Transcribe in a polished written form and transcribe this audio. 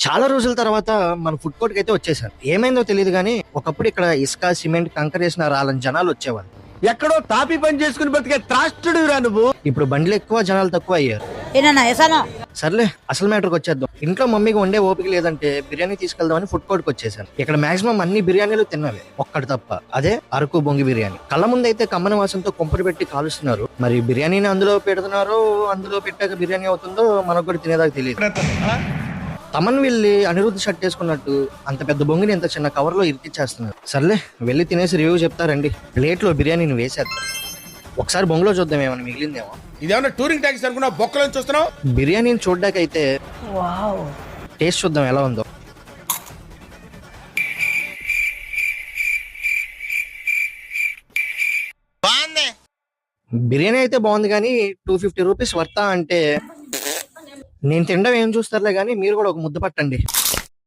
చాలా రోజుల తర్వాత మన ఫుడ్ కోర్ట్ కి అయితే వచ్చేసారు. ఏమైందో తెలియదు కానీ ఒకప్పుడు ఇక్కడ ఇసుక సిమెంట్ కంకర వేసిన రాలని జనాలు వచ్చేవాళ్ళు. ఎక్కడో తాపి పని చేసుకుని బతికే త్రాష్టుడు రా నువ్వు. ఇప్పుడు బండ్లు ఎక్కువ జనాలు తక్కువ అయ్యారు. సర్లే అసలు మ్యాటర్కి వచ్చేద్దాం. ఇంట్లో మమ్మీకి వండే ఓపిక లేదంటే బిర్యానీ తీసుకెళ్దామని ఫుడ్ కోర్ట్ కి వచ్చేసాను. ఇక్కడ మాక్సిమం అన్ని బిర్యానీలు తిన్నవే, ఒక్కటి తప్ప, అదే అరకు బొంగి బిర్యానీ. కళ్ళ ముందు అయితే కమ్మన వాసంతో కొంపలు పెట్టి కాలుస్తున్నారు. మరి బిర్యానీని అందులో పెడుతున్నారో అందులో పెట్టాక బిర్యానీ అవుతుందో మనకు కూడా తినేదాకా తెలియదు. తమన్ వెళ్ళి అనిరుద్ధ్ షర్ట్ వేసుకున్నట్టు అంత పెద్ద బొంగిని ఎంత చిన్న కవర్ లో ఇరికిచ్చేస్తున్నారు. సర్లే వెళ్ళి తినేసి రివ్యూ చెప్తారండి. ప్లేట్ లో బిర్యానీని వేసేద్దాం. ఒకసారి బొంగులో చూద్దాం ఏమైనా మిగిలిందేమో. ఇదేమన్నా టూరింగ్ ట్యాక్సీ అనుకున్నా బొక్కలను చూస్తున్నావు. బిర్యానీని చూడ్డాకైతే టేస్ట్ చూద్దాం ఎలా ఉందో. బిర్యానీ అయితే బాగుంది కానీ 250 రూపీస్ వర్తా అంటే నేను తినడం ఏం చూస్తారులే కానీ మీరు కూడా ఒక ముద్ద పట్టండి.